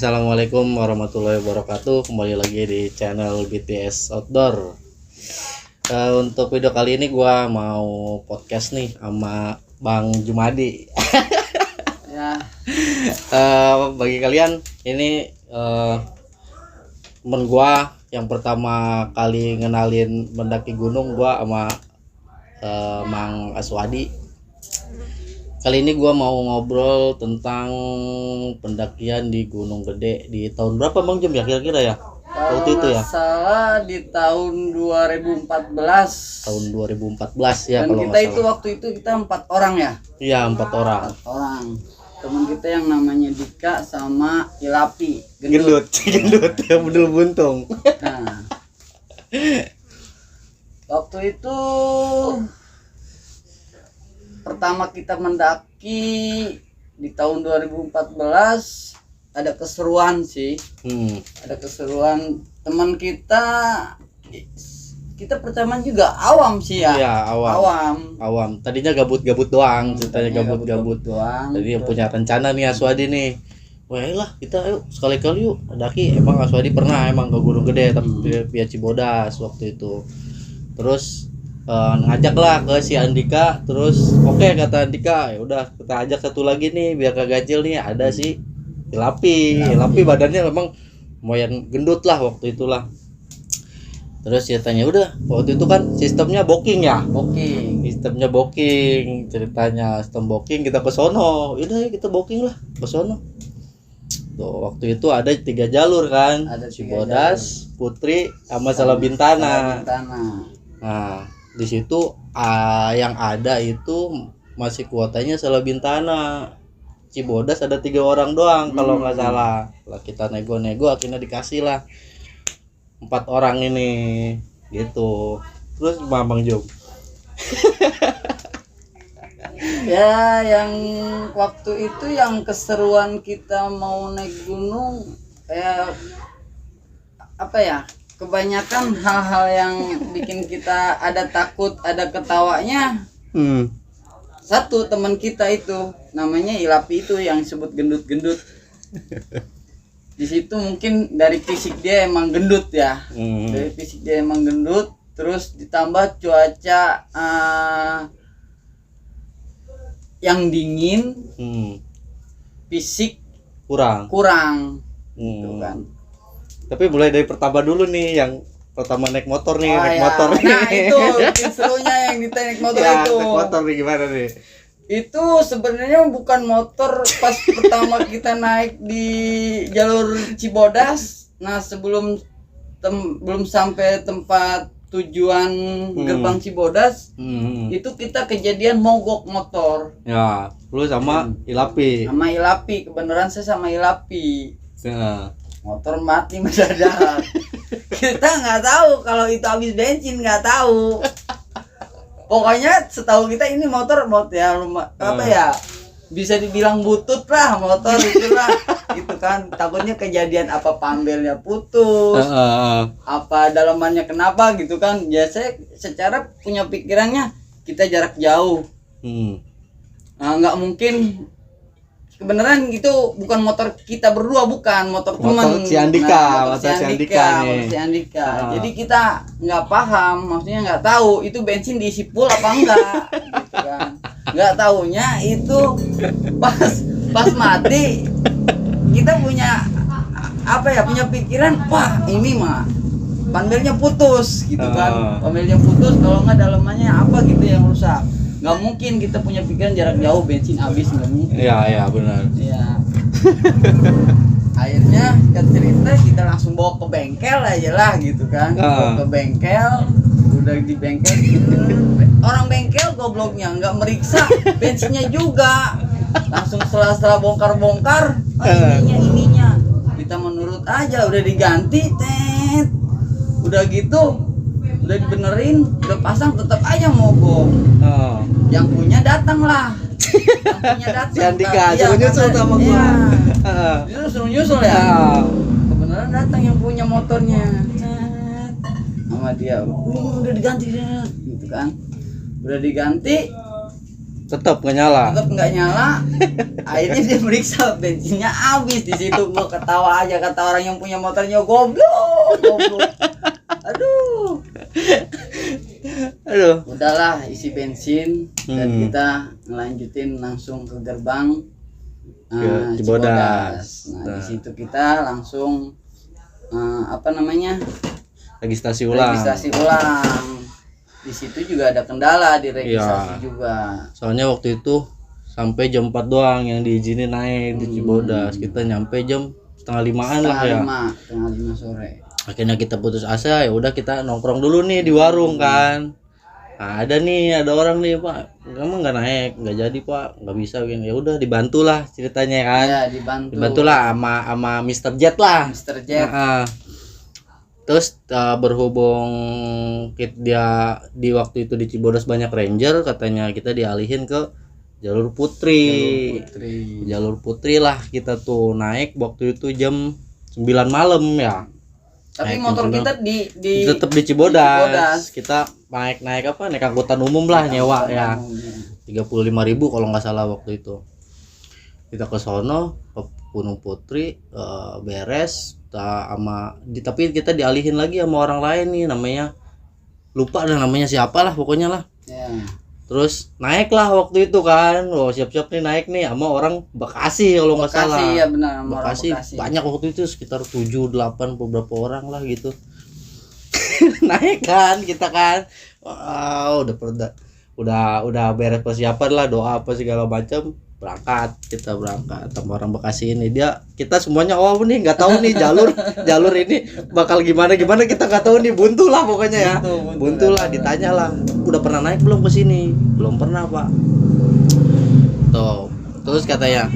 Assalamualaikum warahmatullahi wabarakatuh. Kembali lagi di channel BTS Outdoor. Untuk video kali ini gua mau podcast nih sama Bang Jumadi. Ya. Bagi kalian ini temen gua yang pertama kali ngenalin mendaki gunung gua sama Mang Aswadi. Kali ini gua mau ngobrol tentang pendakian di Gunung Gede di tahun berapa Bang Jum ya kira-kira ya? Waktu itu ya. Salah di tahun 2014. Tahun 2014 ya. Dan kalau kita itu salah. waktu itu kita 4 orang ya. Iya 4 orang. 4 orang. Teman kita yang namanya Dika sama Ilapi. Gendut ya bedul buntung. Nah, waktu itu pertama kita mendaki di tahun 2014 ada keseruan sih. Ada keseruan teman kita pertama juga awam sih ya. Iya awam. Tadinya gabut-gabut doang, ceritanya gabut-gabut doang. Jadi yang punya rencana nih Aswadi nih. Wah lah kita yuk sekali-kali yuk mendaki. Emang Aswadi pernah emang ke Gunung Gede tapi via Cibodas waktu itu. Terus ngajak lah ke si Andika, terus oke, kata Andika, ya udah kita ajak satu lagi nih biar kagak ganjil nih, ada si Ilapi badannya memang lumayan gendut lah waktu itulah. Terus ya tanya udah waktu itu kan sistemnya booking ceritanya sistem booking, kita ke sono, udah kita booking lah ke sono. Tuh waktu itu ada 3 jalur kan, ada Cibodas, Putri sama Salabintana. Nah di situ yang ada itu masih kuotanya Salabintana. Cibodas ada 3 orang doang kalau nggak salah. Lah kita nego-nego akhirnya dikasih lah 4 orang ini gitu. Terus Bang Jom. Ya yang waktu itu yang keseruan kita mau naik gunung apa ya, kebanyakan hal-hal yang bikin kita ada takut, ada ketawanya. Satu teman kita itu namanya Ilapi itu yang disebut gendut-gendut. Di situ mungkin dari fisik dia emang gendut ya. Dari fisik dia emang gendut, terus ditambah cuaca yang dingin, fisik kurang gitu kan. Tapi mulai dari pertama dulu nih, yang pertama naik motor nih, motor. Nah itu bikin serunya yang kita naik motor ya, itu. Naik motor nih gimana nih? Itu sebenarnya bukan motor pas pertama kita naik di jalur Cibodas. Nah sebelum belum sampai tempat tujuan gerbang Cibodas, itu kita kejadian mogok motor. Ya, lu sama Ilapi. Sama Ilapi, kebenaran saya sama Ilapi. Ya. Motor mati mendadak. Kita nggak tahu kalau itu habis bensin, nggak tahu. Pokoknya setahu kita ini motor ya apa ya, bisa dibilang butut lah motor itulah. Gitu kan, takutnya kejadian apa pambelnya putus, apa dalamannya kenapa gitu kan. Biasanya secara punya pikirannya kita jarak jauh. Nah nggak mungkin. Kebenaran itu bukan motor kita berdua, bukan motor teman. Si Andika, motor si Andika. Jadi kita nggak paham, maksudnya nggak tahu itu bensin diisi full apa enggak, gitu kan. Nggak taunya itu pas mati kita punya apa ya, punya pikiran, wah ini mah panbelnya putus gitu kan. Panbelnya putus, kalau nggak dalamannya apa gitu yang rusak. Nggak mungkin kita punya pikiran jarak jauh bensin habis, nggak mungkin. Iya benar. Iya. Akhirnya cerita kita langsung bawa ke bengkel aja lah gitu kan. Bawa ke bengkel, udah di bengkel orang bengkel gobloknya nggak meriksa bensinnya juga. Langsung setelah bongkar ininya kita menurut aja, udah diganti udah gitu, udah dibenerin, udah pasang, tetap aja mogok. Yang punya datang lah. Si Andika suruh nyusul sama gua. Itu suruh nyusul ya. Kebenaran datang yang punya motornya. sama dia. Udah diganti gitu kan. Udah diganti. tetap nggak nyala. tetap nggak nyala. Akhirnya dia meriksa bensinnya habis. Di situ gua ketawa aja, kata orang yang punya motornya, goblok. Aduh. Udahlah, isi bensin dan kita ngelanjutin langsung ke gerbang Ke Cibodas. Nah, di situ kita langsung Registrasi ulang. Di situ juga ada kendala di registrasi Iya. juga. Soalnya waktu itu sampai jam 4 doang yang diizinin naik di Cibodas. Kita nyampe jam setengah 5-an lah ya. Setengah lima sore. Akhirnya kita putus asa, ya udah kita nongkrong dulu nih di warung kan. Nah, ada orang nih, Pak, kamu nggak naik, nggak jadi Pak, nggak bisa gini. Ya udah dibantulah ceritanya kan. Ya, Dibantulah sama Mr. Jet lah. Mr. Jet. Terus berhubung dia di waktu itu di Cibodas banyak ranger, katanya kita dialihin ke jalur Putri. Jalur Putri lah kita tuh naik waktu itu jam 9 malam ya. Tapi naik motor kita tetap di Cibodas. Kita naik angkutan umum lah, nyewa ya. 35.000 kalau nggak salah waktu itu. Kita ke sono ke Gunung Putri, beres tapi kita dialihin lagi sama orang lain nih, namanya lupa dah namanya siapa lah pokoknya lah. Ya. Terus naik lah waktu itu kan, siap-siap nih naik nih sama orang Bekasi kalau nggak salah. Bekasi ya benar, Bekasi banyak waktu itu sekitar 7-8 beberapa orang lah gitu. Naik kan kita kan, udah beres persiapan lah, doa apa segala macam, kita berangkat sama orang Bekasi ini. Kita semuanya nih nggak tahu nih jalur ini bakal gimana kita nggak tahu nih, buntu lah pokoknya ya. Buntu lah, ditanya lah, udah pernah naik belum ke sini? Belum pernah Pak. Tuh, terus katanya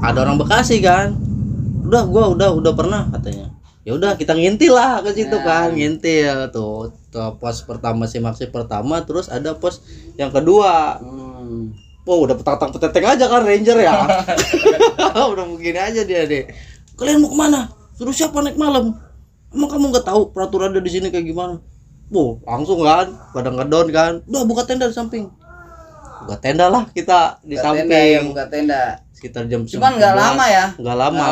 ada orang Bekasi kan, gua udah pernah katanya. Ya udah kita ngintil lah ke situ kan, ngintil tuh pos pertama simaksi pertama, terus ada pos yang kedua. Udah petang-peteng aja kan ranger ya. Udah begini aja dia deh. Kalian mau kemana? Suruh siapa naik malam? Emang kamu nggak tahu peraturannya di sini kayak gimana? Langsung kan, pada ngedon kan. Udah buka tenda di samping. Buka tenda lah kita di samping. Buka tenda. Sekitar jam 11. Cuman nggak lama ya? Nggak lama.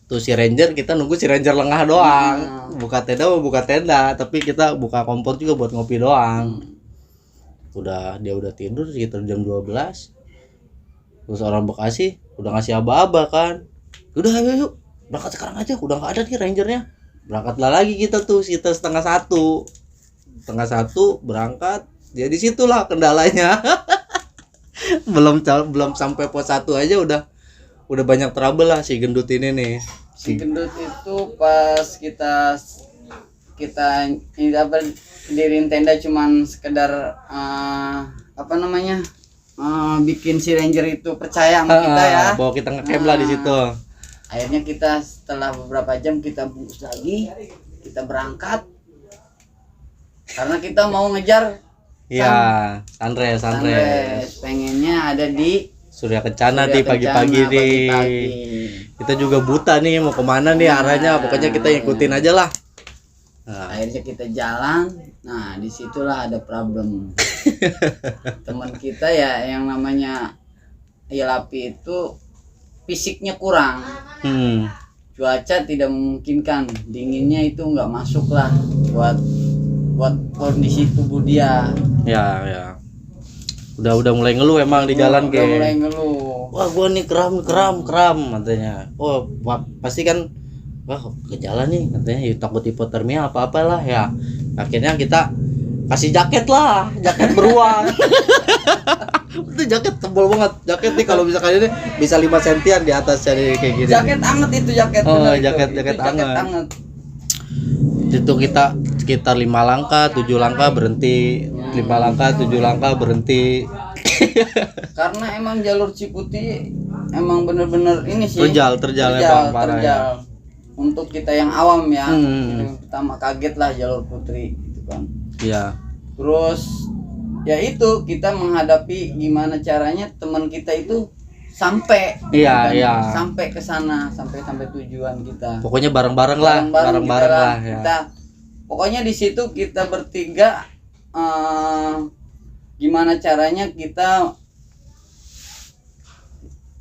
Tuh si ranger, kita nunggu si ranger lengah doang. Buka tenda, tapi kita buka kompor juga buat ngopi doang. Dia udah tidur sekitar jam 12. Terus orang Bekasi udah ngasih aba-aba kan, udah ayo berangkat sekarang aja, udah nggak ada nih rangernya. Berangkatlah lagi kita tuh sekitar setengah satu berangkat. Ya di situlah kendalanya. belum sampai pos 1 aja udah banyak trouble lah si gendut ini nih. Si gendut itu pas kita dirin tenda cuman sekedar bikin si ranger itu percaya sama kita ya, bahwa kita ngecamp lah di situ. Akhirnya kita setelah beberapa jam kita bungkus lagi, kita berangkat karena kita mau ngejar sunrise. Pengennya ada di Surya Kencana di pagi-pagi nih. Kita juga buta nih mau kemana nih arahnya, pokoknya kita ikutin aja lah. Akhirnya kita jalan. Nah disitulah ada problem. Teman kita ya yang namanya Ilapi itu fisiknya kurang. Cuaca tidak memungkinkan, dinginnya itu nggak masuk lah buat kondisi tubuh dia. Ya. Udah mulai ngeluh emang di jalan kayak. Udah mulai ngeluh. Wah gua nih kram katanya. Pasti kan ke jalan nih katanya, takut hipotermia apalah ya. Akhirnya kita kasih jaket beruang. Itu jaket tebal banget. Jaket nih kalau misalkan ini bisa 5 sentian di atas jadi kayak gini. Jaket anget itu jaket. Jaket anget. Itu kita sekitar 5 langkah 7 langkah berhenti. 5 langkah 7 langkah berhenti. Karena emang jalur Ciputi emang bener-bener ini sih. Terjal ya, parah ya. Untuk kita yang awam ya, pertama kaget lah jalur Putri gitu kan. Iya. Terus ya itu kita menghadapi gimana caranya teman kita itu sampai sampai ke sana, sampai tujuan kita. Pokoknya bareng-bareng lah ya. Kita pokoknya di situ kita bertiga gimana caranya kita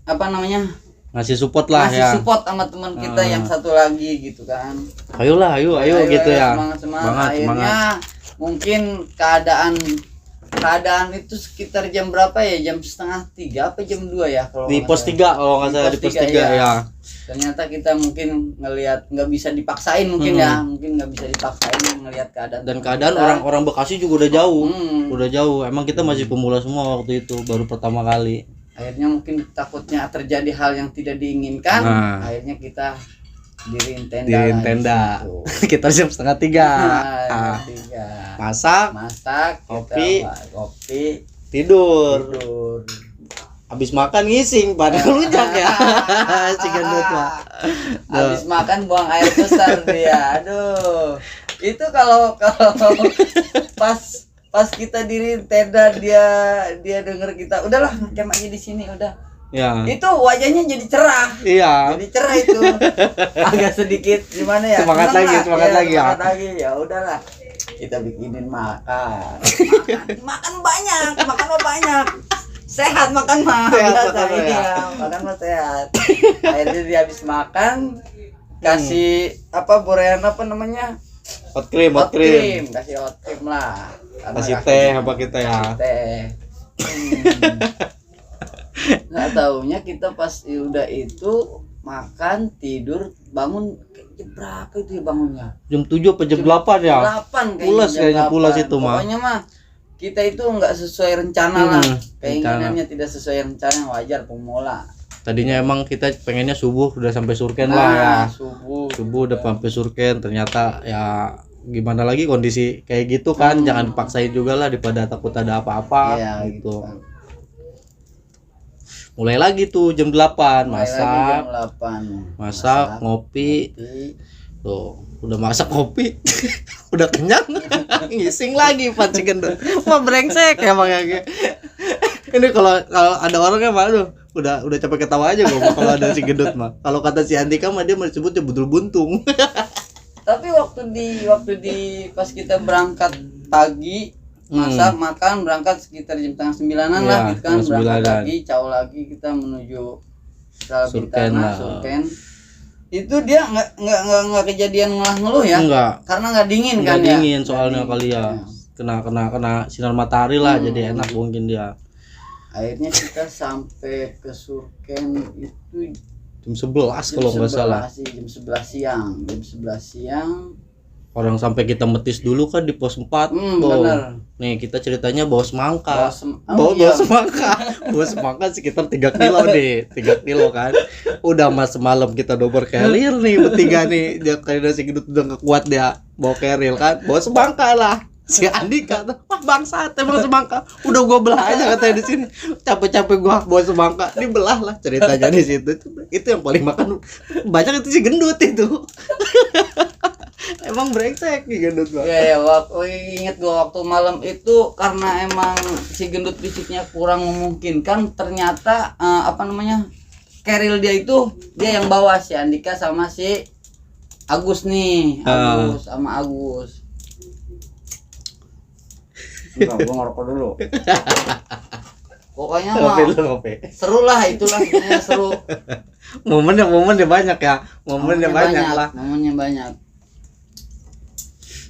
apa namanya, ngasih support lah ngasih ya. support sama teman kita yang satu lagi gitu kan. Ayolah, ayo gitu ya. Semangat. Akhirnya mungkin keadaan itu sekitar jam berapa ya, jam 2:30 apa jam 2 ya kalau Di pos 3 kalau nggak salah, di pos 3 ya. Ternyata kita mungkin ngelihat nggak bisa dipaksain mungkin ya, mungkin nggak bisa dipaksain ngelihat keadaan. Dan keadaan orang-orang Bekasi juga udah jauh. Udah jauh. Emang kita masih pemula semua waktu itu, baru pertama kali. Akhirnya mungkin takutnya terjadi hal yang tidak diinginkan. Akhirnya kita diriin tenda. Kita jam 2:30. Masak, kopi, tidur. Habis makan ngising pada lunjak ya. Si gendut Pak. Habis makan buang air besar dia. Aduh. Itu kalau pas kita diri tenda, dia denger kita, udahlah camp aja di sini udah. Ya. Itu wajahnya jadi cerah. Iya. Jadi cerah itu. Agak sedikit gimana ya? Semangat lagi ya. Ya udahlah. Kita bikinin makan. Makan banyak. Sehat makan mah. Makan mah sehat. Akhirnya dia habis makan kasih borean apa namanya? Hot cream. Kasih hot cream lah. Kasih teh apa kita ya? Teh. Nggak taunya kita pas udah itu makan, tidur, bangun jam berapa itu ya bangunnya? Jam 7 apa jam 8 ya? 8 Pulas itu mah. Pokoknya mah kita itu nggak sesuai rencana lah. Keinginannya tidak sesuai rencana, wajar pemula. Tadinya emang kita pengennya subuh udah sampai Surken lah ya. Subuh udah sampai Surken, ternyata ya gimana lagi kondisi kayak gitu kan, jangan dipaksain juga lah daripada takut ada apa-apa gitu. Mulai lagi tuh jam 8 masak, ngopi. Tuh, udah masak kopi. Udah kenyang. Ngising lagi Pak si gendut. Wah brengsek emang ya. Ini kalau ada orangnya mah aduh, udah capek ketawa aja gua kalau ada si gendut mah. Kalau kata si Andika mah dia disebutnya budul buntung. Tapi waktu di pas kita berangkat pagi, masak, makan, berangkat sekitar jam 8:30 lah gitu kan, berangkat lagi, jauh lagi kita menuju Surken. Itu dia nggak kejadian ngeluh ya? Enggak. Karena nggak dingin kan ya? Dingin Nggak soalnya dingin. kali ya. Kena sinar matahari lah, jadi enak mungkin dia. Akhirnya kita sampai ke Surken itu jam 11 kalau nggak salah. Jam 11 siang. Orang sampai kita metis dulu kan di pos 4. Benar. Nih kita ceritanya bawa semangka. Bawa semangka. Bawa semangka sekitar 3 kilo deh. 3 kilo kan. Udah mas semalam kita double carrier nih bertiga nih. Dia kayak si gendut udah gak kuat dia bawa carrier kan. Bawa semangka lah. Si Andika tuh, wah bangsat emang semangka. Udah gua belah aja katanya di sini. Capek-capek gua bawa semangka. Ini belah lah ceritanya di situ. Itu yang paling makan banyak itu si gendut itu. Emang brengsek nih gendut Bang. Ya inget gua waktu malam itu karena emang si gendut fisiknya kurang memungkinkan, ternyata keril dia itu dia yang bawa, si Andika sama si Agus nih. Agus. Enggak, gua ngerokok dulu. Pokoknya mah seru lah, itulah seru. Momennya banyak ya. Momennya banyak.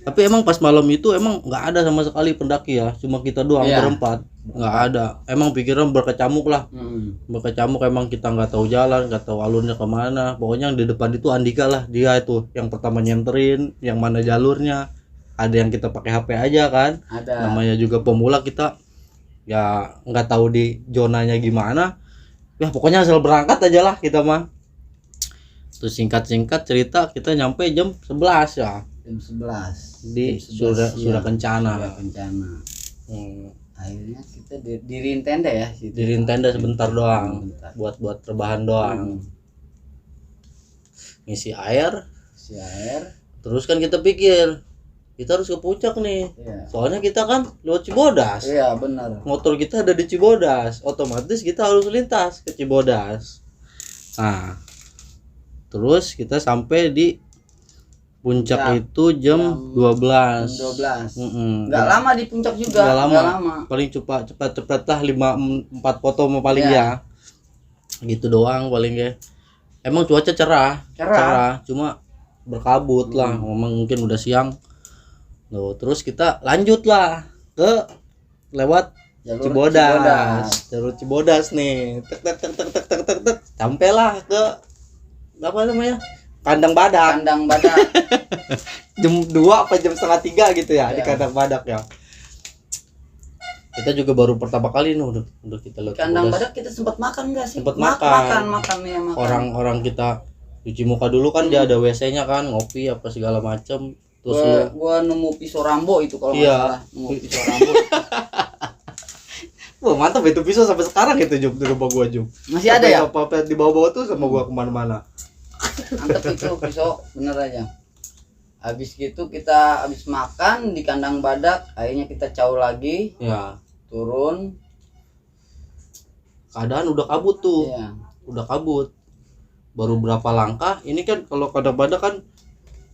Tapi emang pas malam itu emang nggak ada sama sekali pendaki ya, cuma kita doang berempat, nggak ada. Emang pikiran berkecamuk lah, berkecamuk. Emang kita nggak tahu jalan, nggak tahu alurnya kemana. Pokoknya yang di depan itu Andika lah, dia itu yang pertama nyenterin, yang mana jalurnya. Ada yang kita pakai HP aja kan, namanya juga pemula kita, ya nggak tahu di zonanya gimana. Ya pokoknya asal berangkat aja lah kita mah. Terus singkat cerita kita nyampe jam 11 ya. Jam 11 di Surah Kencana. Akhirnya kita diriin tenda ya. Diriin tenda sebentar doang. Buat rebahan doang. Ngisi air. Terus kan kita pikir kita harus ke puncak nih. Soalnya kita kan lewat Cibodas. Iya, benar. Motor kita ada di Cibodas. Otomatis kita harus lintas ke Cibodas. Nah, terus kita sampai di puncak itu jam 12. Enggak lama di puncak juga. Enggak lama. Paling cepat lah 4 foto mau paling ya. Gitu doang paling ya. Emang cuaca cerah, cuma berkabut lah, memang mungkin udah siang. Loh, terus kita lanjut lah ke lewat Jalur Cibodas nih. Tek. Sampailah ke apa namanya? Kandang Badak. Jam 2 apa jam setengah 3 gitu ya, di Kandang Badak ya. Kita juga baru pertama kali nih udah kita lihat Kandang Badak. Kita sempat makan enggak sih? Sempat makan. Orang kita cuci muka dulu kan, dia ada WC-nya kan, ngopi apa segala macam. Terus gua nemu pisau Rambo itu kalau nggak salah, nemu pisau Rambo. Wah, mantap itu pisau sampai sekarang itu Jum, di rumah gua Jum. Masih ada ya? Apa di bawah-bawah tuh sama gua kemana-mana. Mantap itu pisau, bener aja. Habis gitu kita habis makan di Kandang Badak, akhirnya kita caw lagi. Ya. Turun. Keadaan udah kabut tuh. Iya. Udah kabut. Baru berapa langkah, ini kan kalau Kandang Badak kan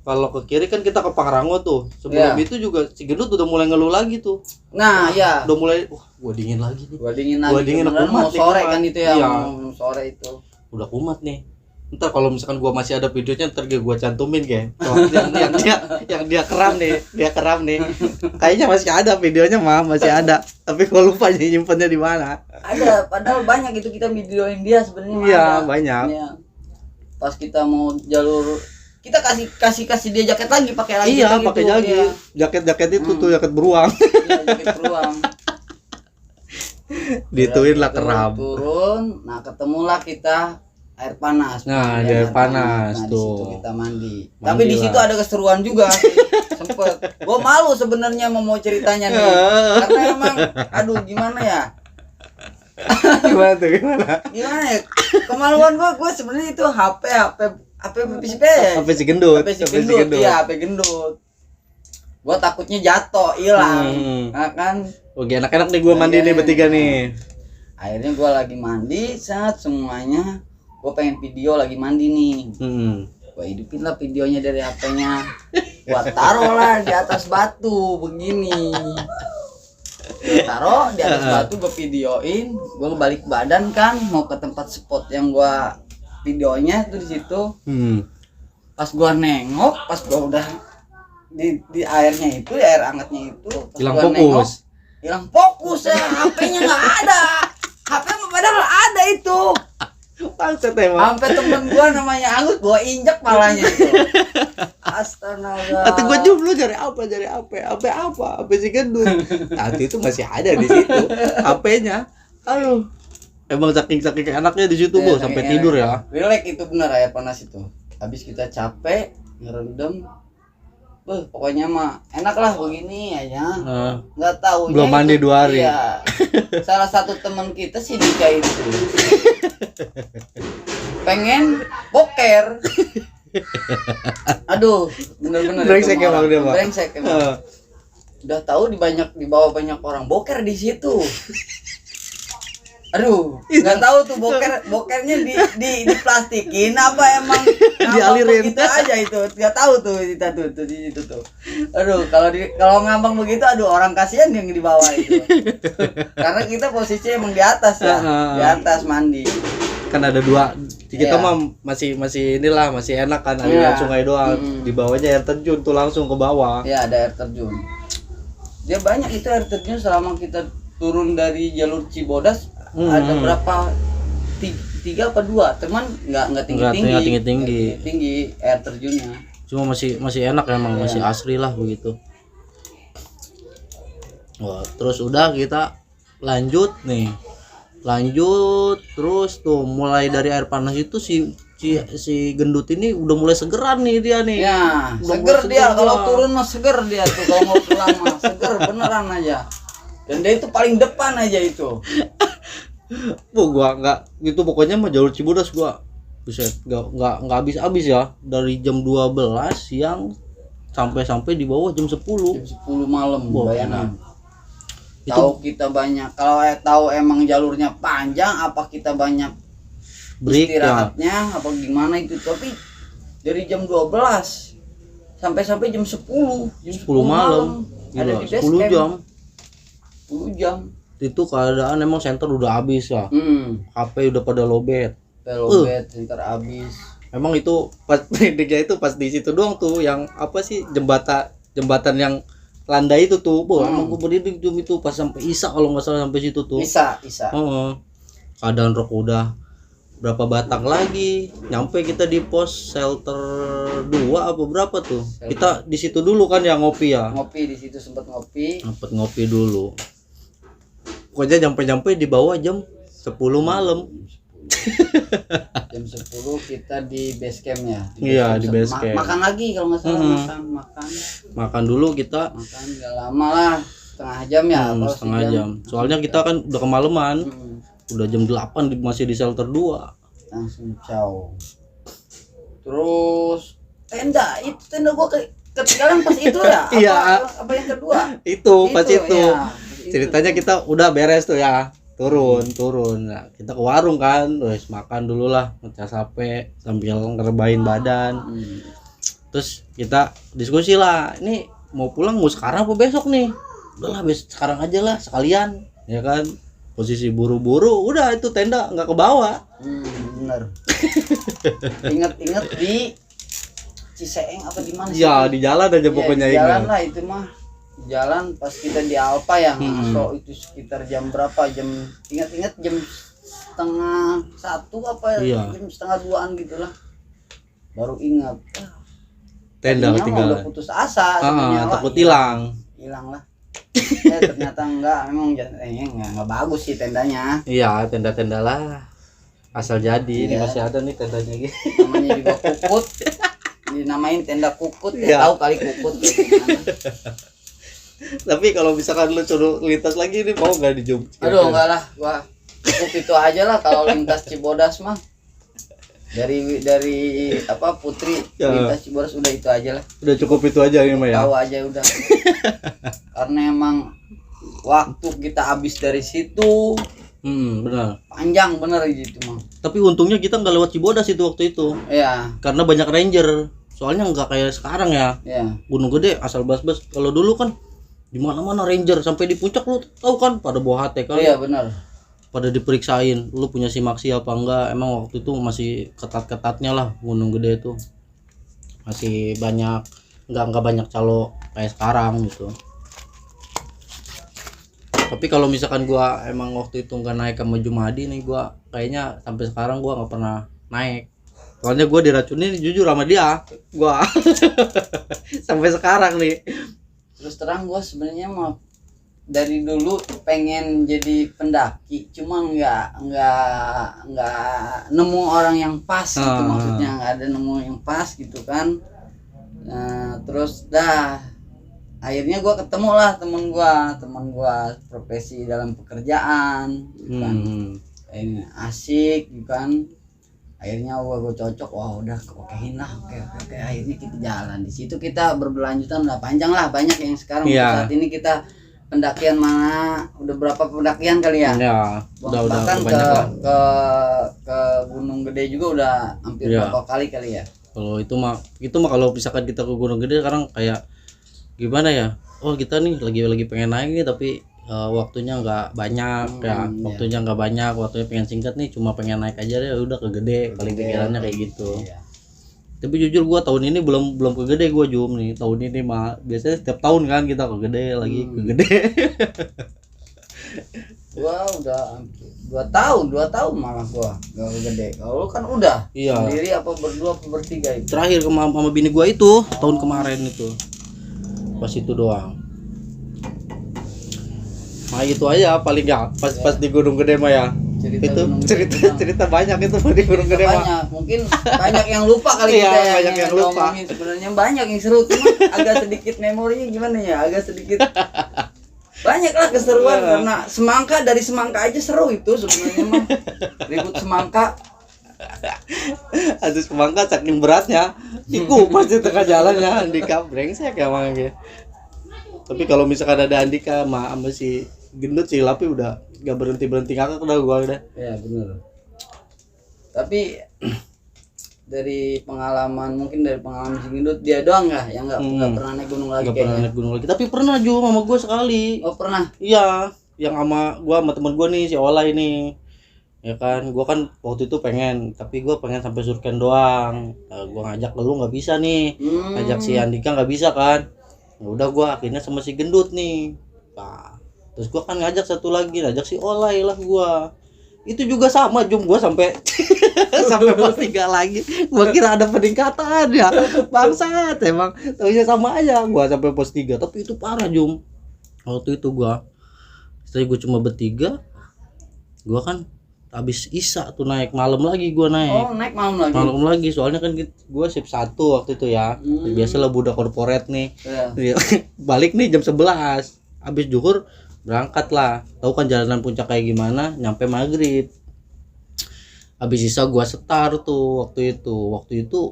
kalau ke kiri kan kita ke Pangrango tuh. Sebelum itu juga si Gendut udah mulai ngeluh lagi tuh. Nah, ya. Udah mulai, gua dingin lagi nih. Gua dingin kumat mau sore kumat. kan itu ya, Iya. mau sore itu. Udah kumat nih. Ntar kalau misalkan gua masih ada videonya, ntar gua cantumin kayak yang dia keram nih. Kayaknya masih ada videonya masih ada. Tapi gua lupa nyimpennya di mana. Ada, padahal banyak itu kita videoin dia sebenarnya. Iya, banyak. Iya. Pas kita mau jalur, kita kasih dia jaket lagi, pakai lagi. Iya, pakai gitu. jaket itu tuh jaket beruang. Iya, jaket beruang. Dituin lah keram. Turun, nah ketemulah kita air panas. Nah, di air panas Nah, tuh. di situ kita mandi. Mandi Tapi di lah. situ ada keseruan juga sih. Sempet. Gua malu sebenarnya mau ceritanya nih. Karena emang aduh gimana ya? Gimana tuh, gimana? Gimana ya? Kemaluan gua sebenarnya itu HP PSP. HP si Gendut. HP si gendut. Iya, HP gendut. Gua takutnya jatuh, hilang. Nah, kan Oke, enak-enak nih gua mandi nih bertiga nih. akhirnya gua lagi mandi, saat semuanya gua pengen video lagi mandi nih. Gua hidupin lah videonya dari HP-nya. Gua taruh lah di atas batu begini. Gua taruh di atas batu, gua videoin, gua balik badan kan mau ke tempat spot yang gua videonya tuh di situ. Pas gua nengok, pas gua udah di airnya itu, air hangatnya itu, pas Hilang gua fokus. nengok, hilang fokus ya, HP-nya nggak ada. HP padahal ada itu. Bangsat emang. Sampai temen gua namanya Anggus, gua injek palanya itu. Astaga. Atau gua Jum, lu cari apa? HP si Gendut. Nanti itu masih ada di situ HP-nya. Aduh. Emang saking enaknya di situ, Bu, sampai tidur ya. Relax itu bener, air panas itu. Habis kita capek, ngerendam. Pokoknya mah enak lah begini aja. Nggak tahu. Belum mandi 2 hari. Iya. Salah satu teman kita si Dika itu pengen boker. Aduh, bener-bener Brengsek emang dia, Pak. Brengsek emang. Udah tahu di bawah banyak orang boker di situ. Aduh, nggak tahu tuh bokernya di plastikin apa emang dialirin gitu aja itu. Nggak tahu tuh kita tuh di situ tuh. Aduh, kalau ngambang begitu, aduh orang kasihan yang di bawah itu. Karena kita posisinya emang di atas ya, di atas mandi. Kan ada 2. Kita mah masih inilah, masih enak kan, aliran sungai doang. Di bawahnya air terjun tuh langsung ke bawah. Iya, ada air terjun. Dia banyak itu air terjun selama kita turun dari jalur Cibodas. Ada berapa? 3 apa 2? Teman nggak tinggi air terjunnya. Cuma masih enak emang, masih asri lah begitu. Wah, terus udah kita lanjut terus tuh mulai dari air panas itu si Gendut ini udah mulai segeran nih dia nih. Ya, Udah seger mulai dia kalau turun mah seger dia tuh, kalau mau pulang mah seger beneran aja. Dan dia itu paling depan aja itu. Gua nggak gitu, pokoknya mah jalur Cibodas gua buset nggak habis ya, dari jam 12 siang sampai di bawah jam 10 malam. Bayangin. Itu Tahu kita banyak, kalau tahu emang jalurnya panjang apa kita banyak break ya. istirahatnya apa gimana itu, tapi dari jam 12 sampai jam 10 malam. ada Gila, di base 10 camp. jam 10 jam itu keadaan emang center udah habis ya. HP udah pada lowbat. lobet ntar abis. Emang itu pas prediknya itu pas di situ doang tuh yang apa sih jembatan yang landai itu tuh. Emang gue berdiri itu pas sampai Isa kalau nggak salah sampai situ tuh. Isa. Keadaan rok udah berapa batang lagi nyampe kita di pos shelter 2 apa berapa tuh. Kita di situ dulu kan yang ngopi ya. Ngopi di situ sempet ngopi dulu. Pokoknya nyampe di bawah jam 10 malam. Jam 10 kita di base camp ya. Iya di base camp. Makan lagi kalau nggak salah. Makan dulu kita. Makan nggak lama lah, setengah jam ya. Setengah jam. Soalnya kita kan udah kemalaman. Udah jam 8 masih di shelter 2. Langsung caw. Terus tenda gua ketinggalan pas itu ya. Apa yang kedua? Itu pas itu. Ya, ceritanya kita udah beres tuh ya. Turun. Nah, kita ke warung kan. Terus makan dulu lah, ngecas HP sambil ngerebahin badan. Terus kita diskusi lah. Ini mau pulang mau sekarang apa besok nih? Udahlah sekarang aja lah sekalian, ya kan? Posisi buru-buru udah itu tenda nggak ke bawah. Bener. Ingat di Ciseeng apa di mana sih? Ya di jalan aja pokoknya di jalan lah itu mah. Jalan pas kita di Alpa yang so itu sekitar jam berapa? Ingat jam 12:30 apa jam 1:30 gitulah. Baru ingat. Tenda ketinggalan. Udah putus asa takut hilang lah. Ternyata enggak, memang enggak bagus sih tendanya. Iya, tenda-tenda lah. Asal jadi, ini masih ada nih tendanya gitu. Namanya juga Kukut. Dinamain tenda Kukut, tahu kali Kukut gimana. Tapi kalau misalkan lu suruh lintas lagi ini mau enggak dijum? Aduh, enggak lah, gua cukup itu aja lah kalau lintas Cibodas mah. Dari apa Putri lintas Cibodas udah itu aja lah. Udah cukup itu aja ini mah ya. Tahu aja udah. Karena emang waktu kita habis dari situ benar. Panjang bener gitu mah. Tapi untungnya kita nggak lewat Cibodas itu waktu itu. Iya. Karena banyak ranger. Soalnya nggak kayak sekarang ya. Iya. Gunung Gede asal bas-bas. Kalau dulu kan di mana-mana ranger sampai di puncak lu tahu kan pada bawa HT kan. Iya benar. Pada diperiksain lu punya simaksi apa enggak. Emang waktu itu masih ketat-ketatnya lah Gunung Gede itu. Masih banyak enggak banyak calo kayak sekarang gitu. Tapi kalau misalkan gua emang waktu itu enggak naik sama Jumadi nih, gua kayaknya sampai sekarang gua enggak pernah naik. Soalnya gua diracunin jujur sama dia. Gua sampai sekarang nih. Terus terang gua sebenarnya mau dari dulu pengen jadi pendaki, cuma nggak nemu orang yang pas gitu, maksudnya nggak ada nemu yang pas gitu kan. Nah, terus akhirnya gue ketemu lah teman gue profesi dalam pekerjaan gitu kan. Ini asik gitu kan. Akhirnya gue cocok, wah udah okein lah, oke. Akhirnya kita jalan di situ, kita berbelanjutan lah panjang lah, banyak yang sekarang saat ini kita pendakian mana udah berapa pendakian kali ya? Ya, bahkan ke Gunung Gede juga udah hampir berapa kali ya? Kalau itu mah kalau misalkan kita ke Gunung Gede sekarang kayak gimana ya? Oh kita nih lagi pengen naik nih tapi waktunya nggak banyak waktunya nggak banyak, waktunya pengen singkat nih, cuma pengen naik aja deh, udah ke Gede paling pikirannya kayak gitu. Iya. Tapi jujur gua tahun ini belum ke Gede gua Jum nih. Tahun ini mah biasanya setiap tahun kan kita ke Gede lagi ke Gede. Gua udah 2 tahun malah gua enggak ke Gede. Kalau kan udah sendiri apa berdua apa bertiga itu. Terakhir sama bini gua itu tahun kemarin itu. Pas itu doang. Nah itu aja paling pas di Gunung Gede mah ya. Cerita banyak itu di Gunung Gede mah. Mungkin banyak yang lupa kali kita ya. Banyak yang lupa. Sebenarnya banyak yang seru, cuma agak sedikit memorinya gimana ya, agak sedikit banyak lah keseruan karena dari semangka aja seru itu sebenarnya mah. Ribut semangka. Aduh semangka saking beratnya, iku pasti tengah jalannya Andika brengsek ya emang. Tapi kalau misalkan ada Andika sama si gendut si Lapi udah gak berhenti ngakak udah gua udah. Iya benar. Tapi dari pengalaman si gendut dia doang yang nggak pernah naik gunung lagi. Nggak pernah naik gunung lagi. Tapi pernah juga sama gua sekali. Oh pernah? Iya, yang sama gua sama temen gua nih si Ola ini. ya kan. Gua kan waktu itu pengen, tapi gua pengen sampai Surken doang. Nah, gua ngajak lu nggak bisa nih, ngajak si Andika nggak bisa kan. Ya udah gua akhirnya sama si Gendut nih. Nah, terus gua kan ngajak satu lagi, ngajak si Olay lah gua. Itu juga sama Jum, gua sampai sampai pos 3 lagi. Gua kira ada peningkatan ya. Bangsat, emang taunya sama aja. Gua sampai pos 3, tapi itu parah Jum. Waktu itu gua setelah gua cuma bertiga, gua kan habis Isya tuh naik malam lagi, gua naik. Oh, naik malam lagi. Malam lagi soalnya kan gua shift 1 waktu itu ya. Biasalah budak korporat nih. Ya. Balik nih jam 11. Habis zuhur berangkat lah. Tahu kan jalanan puncak kayak gimana, nyampe maghrib. Habis Isya gua setar tuh waktu itu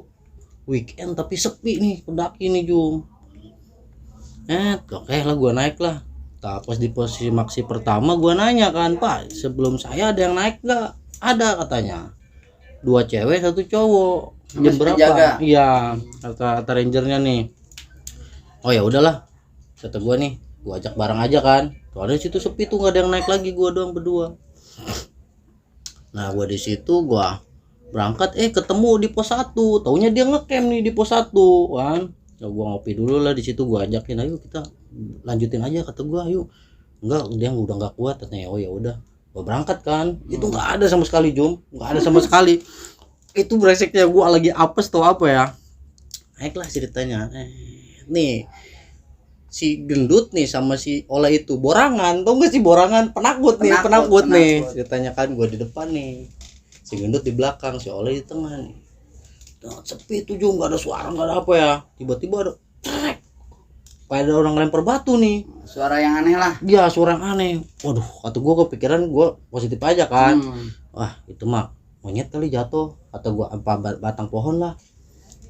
weekend tapi sepi nih pendaki nih Jum. Oke lah gua naik lah. Nah, pas di posisi maksi pertama gua nanya kan, Pak, sebelum saya ada yang naik nggak? Ada katanya. 2 cewek 1 cowok. Jam berapa? Penjaga. Iya, kata rangernya nih. Oh ya udahlah, kata gua nih, gua ajak bareng aja kan. Soalnya situ sepi tuh, nggak ada yang naik lagi, gua doang berdua. Nah gua di situ gua berangkat, ketemu di pos 1. Taunya dia ngecamp nih di pos 1 kan. Ya gua ngopi dulu lah di situ, gua ajakin, ayo kita lanjutin aja, kata gua, ayo. Enggak, dia udah nggak kuat katanya. Oh ya udah, gua berangkat kan. Itu nggak ada sama sekali Jum, nggak ada sama sekali. Itu breseknya gua lagi apes tuh apa ya. Naiklah ceritanya. Nih si Gendut nih sama si Ola itu borangan, tau gak sih borangan, penakut nih ceritanya kan. Gua di depan nih, si Gendut di belakang, si Ola di tengah nih. Nah, sepi tuh Jum, nggak ada suara, nggak ada apa ya. Tiba-tiba ada trek, kayak ada orang lempar batu nih. Suara yang aneh lah. Iya, suara yang aneh. Waduh, kata gua kepikiran, gua positif aja kan. Wah itu mah monyet kali jatuh, atau gua apa batang pohon lah.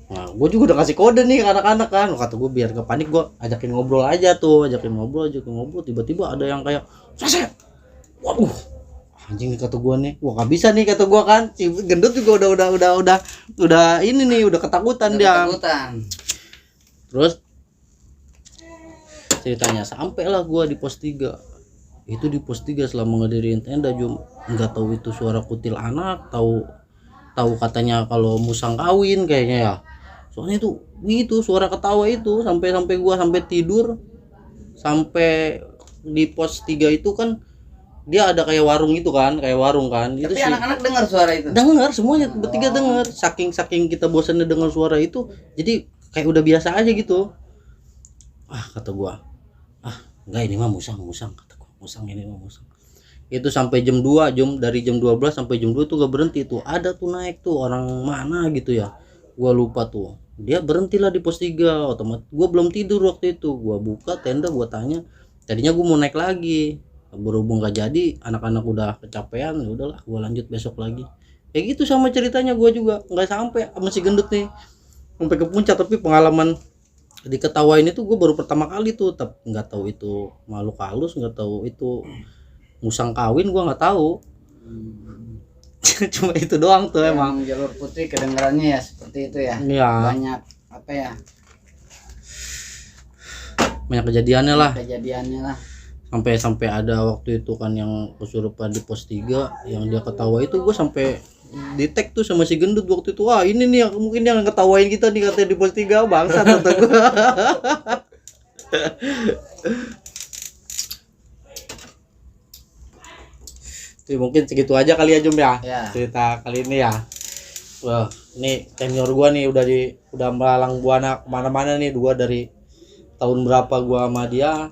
Nah, gue juga udah kasih kode nih ke anak-anak kan. Kata gue biar gak panik, gue ajakin ngobrol aja tuh, ajakin ngobrol. Tiba-tiba ada yang kayak saset. Waduh, anjing nih kata gue nih. Wah gak bisa nih kata gue kan. Si Gendut juga udah ini nih, udah ketakutan dia. Terus ceritanya sampailah gue di pos 3. Itu di pos 3 selama ngedirin tenda Jum, nggak tahu itu suara kutil anak, tahu katanya kalau musang kawin kayaknya ya. Soalnya itu suara ketawa itu sampai gua sampai tidur. Sampai di pos 3 itu kan dia ada kayak warung itu kan, kayak warung kan. Tapi itu anak-anak dengar suara itu. Dengar semuanya, bertiga dengar. Saking kita bosannya dengar suara itu, jadi kayak udah biasa aja gitu. Kata gua, enggak ini mah musang kata gua. Musang ini mah musang. Itu sampai jam 2 dari jam 12 sampai jam 2 tuh gak berhenti tuh. Ada tuh naik tuh orang mana gitu ya, gua lupa tuh. Dia berhentilah di pos 3 otomatis. Gua belum tidur waktu itu, gua buka tenda, gua tanya. Tadinya gua mau naik lagi, berhubung gak jadi, anak-anak udah kecapean, ya udahlah gua lanjut besok lagi. Kayak gitu sama ceritanya. Gua juga nggak sampai sama si Gendut nih sampai ke puncak, tapi pengalaman diketawain itu gue baru pertama kali tuh. Tapi nggak tahu itu makhluk halus, nggak tahu itu musang kawin, gua nggak tahu. Cuma itu doang tuh emang. Jalur Putri kedengarannya ya seperti itu ya. Iya. Banyak apa ya? Banyak kejadiannya lah. Sampai ada waktu itu kan yang kesurupan di pos 3 yang dia ketawa itu, gue sampai di tag tuh sama si Gendut waktu itu. Wah ini nih mungkin yang ketawain kita nih katanya di pos 3, bangsa kata gue. Mungkin segitu aja kali ya Jum ya. Cerita kali ini ya. Wah, ini senior gua nih udah melalang buana kemana-mana nih. Dua dari tahun berapa gua sama dia.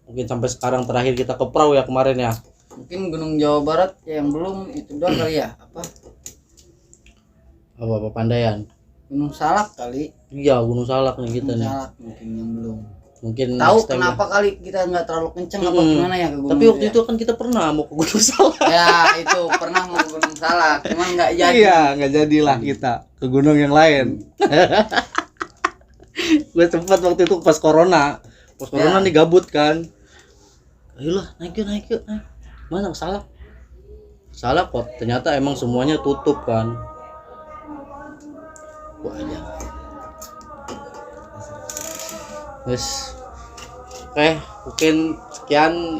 Mungkin sampai sekarang terakhir kita ke perahu ya kemarin ya. Mungkin Gunung Jawa Barat yang belum itu doang kali ya. Apa Pandayan? Gunung Salak kali. Iya, Gunung Salak nih kita nih. Salak mungkin yang belum. Mungkin tahu kenapa kali kita nggak terlalu kenceng apa gimana ya ke gunung. Tapi waktu itu kan kita pernah mau ke Gunung Salak. Ya itu pernah mau ke Gunung Salak, cuman nggak jadi. Iya, nggak jadilah kita ke gunung yang lain. Gue sempat waktu itu pas corona nih gabut kan. Ayolah naik yuk. Mana Salak kok ternyata emang semuanya tutup kan. Wah aja. Oke, mungkin sekian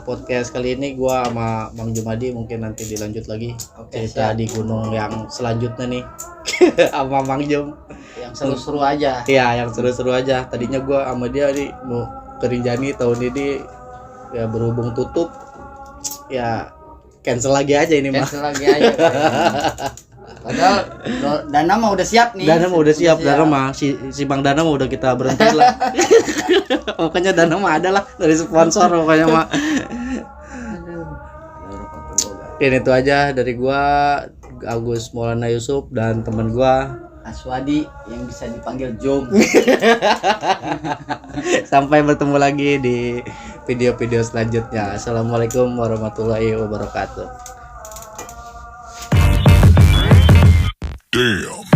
podcast kali ini gua sama Bang Jumadi, mungkin nanti dilanjut lagi cerita di gunung yang selanjutnya nih sama Bang Jum. Yang seru-seru aja. Iya, yang seru-seru aja. Tadinya gua sama dia nih mau ke Rinjani tahun ini, ya berhubung tutup ya cancel lagi aja ini mah. Cancel lagi aja. Padahal Dana mah udah siap nih. Dana mah udah siap, Dana mah si Bang Dana mah udah kita berhenti lah. Pokoknya Dana mah ada lah dari sponsor pokoknya mah. Ini itu aja dari gua, Agus Maulana Yusuf, dan teman gua Aswadi yang bisa dipanggil Jom. Sampai bertemu lagi di video-video selanjutnya. Assalamualaikum warahmatullahi wabarakatuh. Damn.